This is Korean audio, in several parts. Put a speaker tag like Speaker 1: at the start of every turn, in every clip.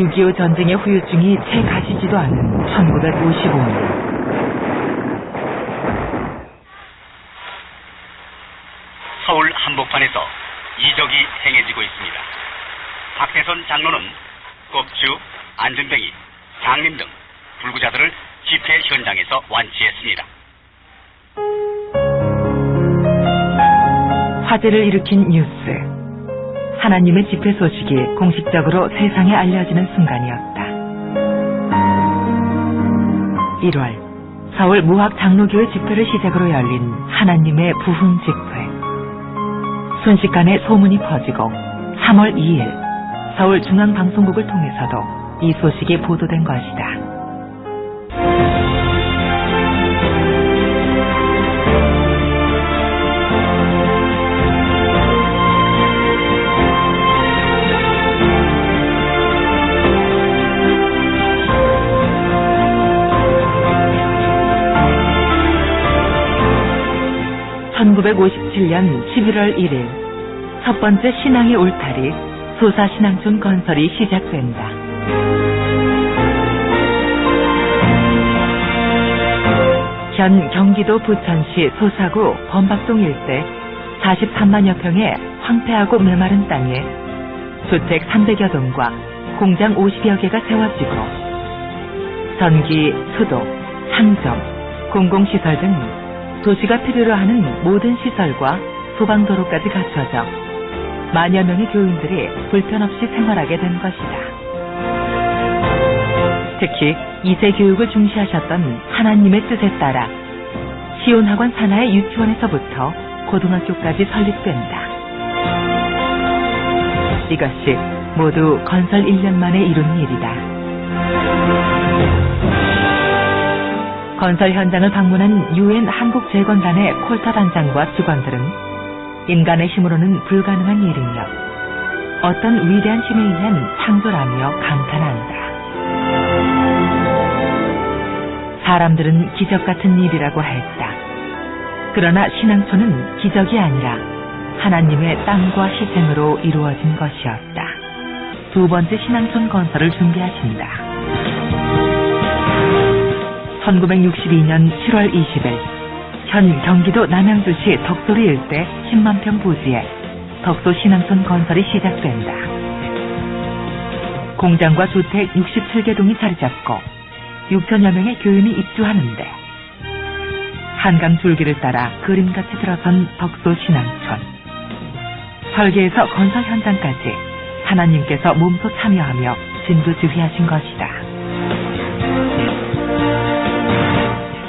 Speaker 1: 6.25 전쟁의 후유증이 채 가시지도 않은 1955년.
Speaker 2: 서울 한복판에서 이적이 행해지고 있습니다. 박대선 장로는 꼽주, 안전뱅이, 장림 등 불구자들을 집회 현장에서 완치했습니다.
Speaker 1: 화제를 일으킨 뉴스. 하나님의 집회 소식이 공식적으로 세상에 알려지는 순간이었다. 1월, 서울 무학 장로교회 집회를 시작으로 열린 하나님의 부흥 집회. 순식간에 소문이 퍼지고 3월 2일 서울중앙방송국을 통해서도 이 소식이 보도된 것이다. (1957년 11월 1일) 첫 번째 신앙의 울타리 소사신앙촌 건설이 시작된다. 현 경기도 부천시 소사구 범박동 일대 43만여 평의 황폐하고 메마른 땅에 주택 300여 동과 공장 50여 개가 세워지고 전기, 수도, 상점, 공공시설 등 도시가 필요로 하는 모든 시설과 소방도로까지 갖춰져 만여 명의 교인들이 불편 없이 생활하게 된 것이다. 특히 2세 교육을 중시하셨던 하나님의 뜻에 따라 시온학원 산하의 유치원에서부터 고등학교까지 설립된다. 이것이 모두 건설 1년 만에 이룬 일이다. 건설 현장을 방문한 UN 한국재건단의 콜터 단장과 직원들은 인간의 힘으로는 불가능한 일이며 어떤 위대한 힘에 의한 창조라며 감탄한다. 사람들은 기적 같은 일이라고 했다. 그러나 신앙촌은 기적이 아니라 하나님의 땀과 희생으로 이루어진 것이었다. 두 번째 신앙촌 건설을 준비하신다. 1962년 7월 20일 현 경기도 남양주시 덕소리 일대 10만 평 부지에 덕소 신앙촌 건설이 시작된다. 공장과 주택 67개 동이 자리 잡고 6천여 명의 교인이 입주하는데 한강 줄기를 따라 그림같이 들어선 덕소 신앙촌. 설계에서 건설 현장까지 하나님께서 몸소 참여하며 진두지휘하신 것이다.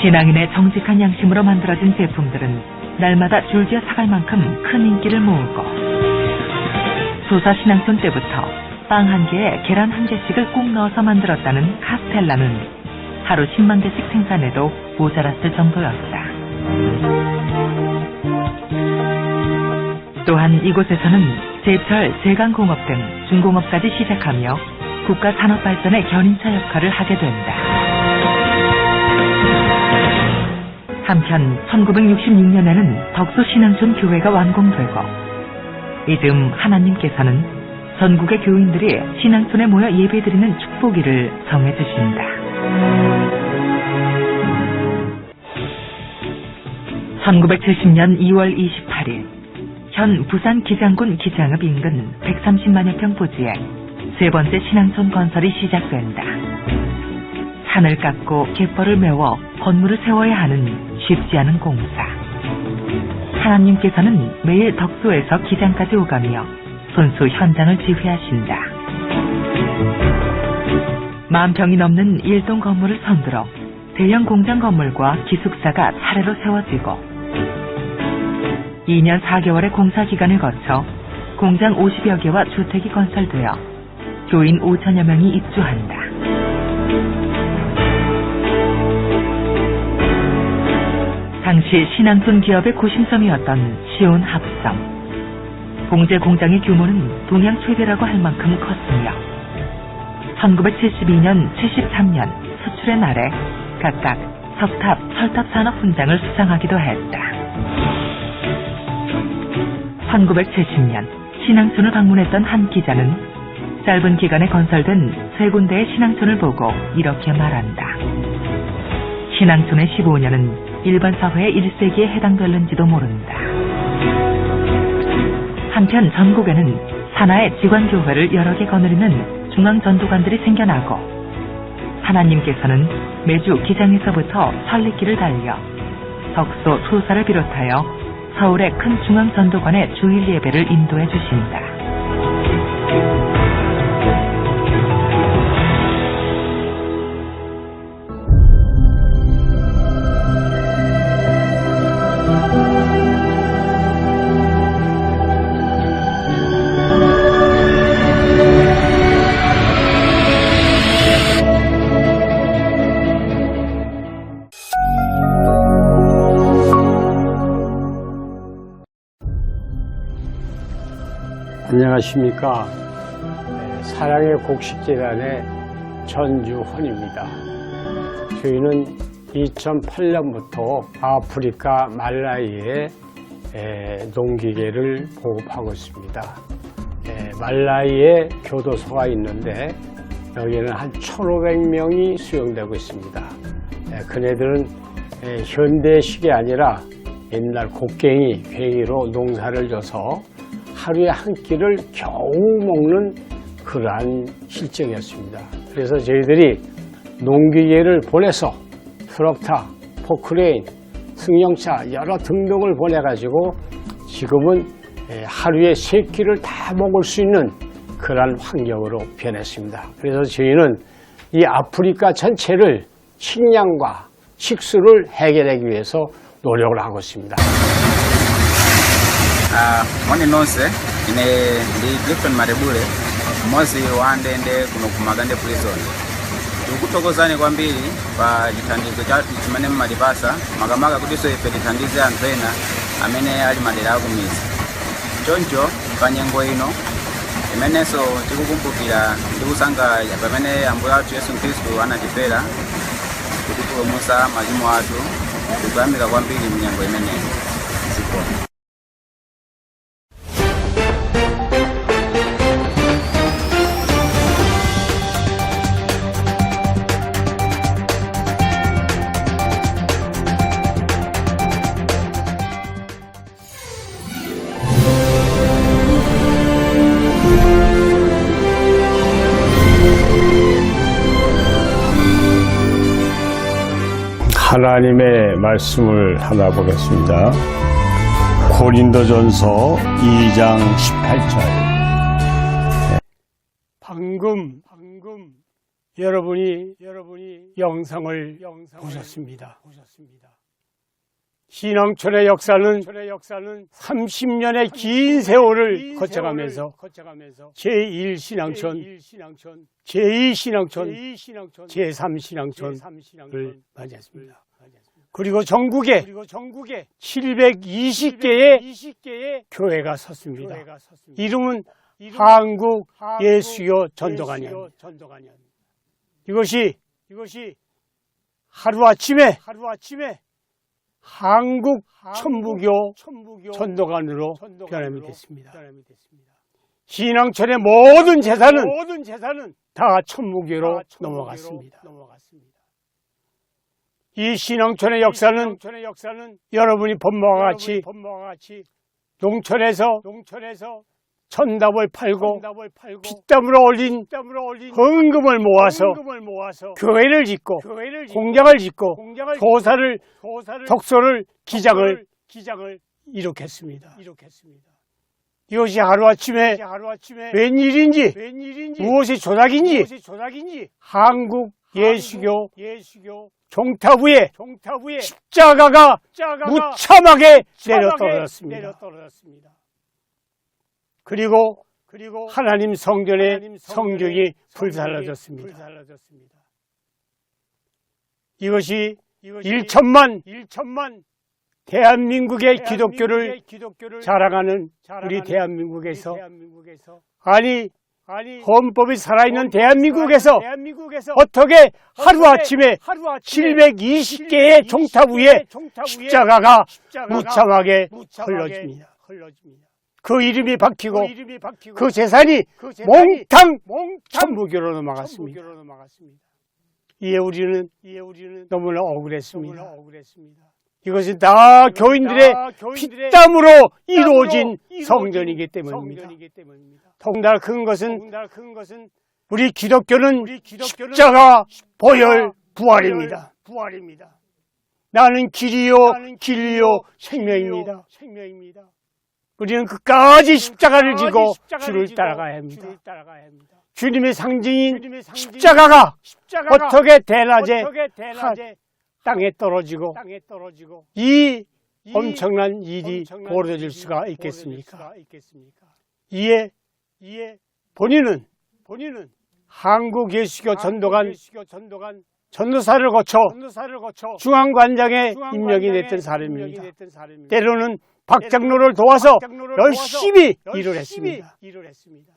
Speaker 1: 신앙인의 정직한 양심으로 만들어진 제품들은 날마다 줄지어 사갈 만큼 큰 인기를 모으고 소사신앙촌 때부터 빵 한 개에 계란 한 개씩을 꼭 넣어서 만들었다는 카스텔라는 하루 10만 개씩 생산해도 모자랐을 정도였다. 또한 이곳에서는 제철, 제강공업 등 중공업까지 시작하며 국가 산업 발전의 견인차 역할을 하게 된다. 한편 1966년에는 덕소 신앙촌 교회가 완공되고 이듬 하나님께서는 전국의 교인들이 신앙촌에 모여 예배드리는 축복일을 정해주신다. 1970년 2월 28일 현 부산 기장군 기장읍 인근 130만여 평 부지에 세 번째 신앙촌 건설이 시작된다. 산을 깎고 갯벌을 메워 건물을 세워야 하는 쉽지 않은 공사. 하나님께서는 매일 덕소에서 기장까지 오가며 손수 현장을 지휘하신다. 10,000평이 넘는 1동 건물을 선두로 대형 공장 건물과 기숙사가 차례로 세워지고 2년 4개월의 공사 기간을 거쳐 공장 50여 개와 주택이 건설되어 교인 5천여 명이 입주한다. 당시 신앙촌 기업의 구심점이었던 시온 합성. 봉제 공장의 규모는 동양 최대라고 할 만큼 컸으며 1972년, 73년 수출의 날에 각각 석탑, 철탑 산업 훈장을 수상하기도 했다. 1970년 신앙촌을 방문했던 한 기자는 짧은 기간에 건설된 세 군데의 신앙촌을 보고 이렇게 말한다. 신앙촌의 15년은 일반 사회의 1세기에 해당될는지도 모른다. 한편 전국에는 산하의 지관교회를 여러 개 거느리는 중앙전도관들이 생겨나고 하나님께서는 매주 기장에서부터 천리길을 달려 덕소 수사를 비롯하여 서울의 큰 중앙전도관의 주일 예배를 인도해 주신다.
Speaker 3: 안녕하십니까. 사랑의 곡식재단의 전주헌입니다. 저희는 2008년부터 아프리카 말라위에 농기계를 보급하고 있습니다. 말라위에 교도소가 있는데 여기는 한 1,500명이 수용되고 있습니다. 그네들은 현대식이 아니라 옛날 곡괭이, 괭이로 농사를 져서 하루에 한 끼를 겨우 먹는 그러한 실정이었습니다. 그래서 저희들이 농기계를 보내서 트럭타, 포크레인, 승용차 여러 등등을 보내가지고 지금은 하루에 3끼를 다 먹을 수 있는 그러한 환경으로 변했습니다. 그래서 저희는 이 아프리카 전체를 식량과 식수를 해결하기 위해서 노력을 하고 있습니다.
Speaker 4: One nonse ine ndi Clifton Marebule mmozi wa ndende kuno kumagande prison. Tikutokozani kwambiri pa chithandizo chathu chimene mmalipasa makamaka kutinso ife tithandize anthu ena amene ali madera akumizi. Choncho pa nyengo ino imenenso tikukumbukira ndi kusangalala pamene Ambuye athu Yesu Khristu anatifera kutipulumutsa machimo athu. Tikuyamika kwambiri mnyengo imeneyi.
Speaker 3: 하나님의 말씀을 하나 보겠습니다. 고린도전서 2장 18절. 방금 여러분이 영상을 보셨습니다. 신앙촌의 역사는 30년의 긴 세월을 거쳐가면서 제1신앙촌, 제2신앙촌, 제3신앙촌을 맞이했습니다. 그리고 전국에 720개의 교회가 섰습니다. 이름은 한국 예수교 전도관이었습니다. 이것이 하루아침에 한국 천부교 전도관으로 변함이 됐습니다. 신앙촌의 모든 재산은 다 천부교로 넘어갔습니다. 이 신앙촌의 역사는 여러분이 본 바와 같이 농촌에서 천답을 팔고 핏땀으로 올린 헌금을 모아서 교회를 짓고 공장을 짓고 덕소를 기장을 이룩했습니다. 이것이 하루아침에 웬일인지 무엇이 조작인지 한국 예수교 종탑 위에 십자가가 무참하게 내려떨어졌습니다. 그리고 하나님 성전의 성경이 불살라졌습니다. 이것이 1천만 대한민국의 기독교를 자랑하는 우리 대한민국에서 아니 헌법이 살아있는 대한민국에서 어떻게 하루아침에 720개의 종탑 위에 십자가가 무참하게 흘러집니다. 그 이름이 박히고 그 재산이 몽땅 천부교로 넘어갔습니다. 이에 우리는 너무나 억울했습니다. 이것은 다 교인들의 피땀으로 이루어진 성전이기 때문입니다. 더군다나 큰 것은 우리 기독교는 십자가 보혈 부활입니다. 나는 길이요 진리요 생명입니다. 우리는 끝까지 십자가를 지고 주를 따라가야 합니다. 주님의 상징인 십자가가 어떻게 대낮에 땅에 떨어지고 이 엄청난 일이 벌어질 수가 있겠습니까? 이에 본인은 한국 예수교 전도관 전도사를 거쳐 중앙관장에 임명이 됐던 사람입니다. 때로는 박장로를 도와서 열심히 일을 했습니다.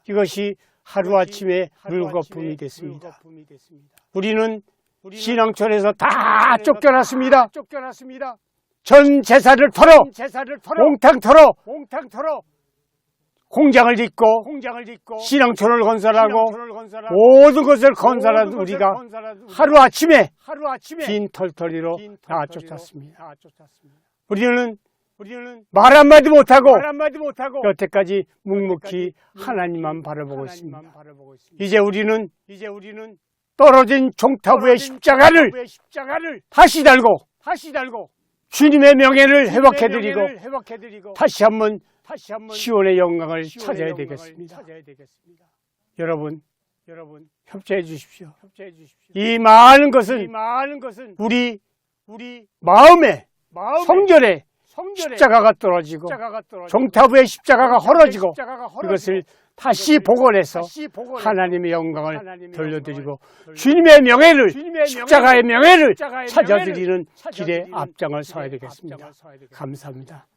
Speaker 3: 이것이 하루아침에 물거품이 됐습니다. 우리는 신앙촌에서 다 쫓겨났습니다. 전 재산을 털어 몽땅 털어 공장을 짓고 신앙촌을 건설하고 모든 것을 건설한 우리가 하루아침에 빈 털터리로 다 쫓았습니다. 우리는 말 한마디 못하고 여태까지 묵묵히 하나님만 바라보고 있습니다. 이제 우리는 떨어진 종탑 위의 십자가를 다시 달고 주님의 명예를 회복해드리고 다시 한번 시온의 영광을 찾아야 되겠습니다. 여러분 협조해 주십시오. 이 많은 것은 우리 마음에 성결에 십자가가 떨어지고 종탑 위에 십자가가 헐어지고 이것을 다시 복원해서 하나님의 영광을 돌려드리고 주님의 명예를 십자가의 명예를 찾아드리는 길에 앞장을 서야 되겠습니다. 감사합니다.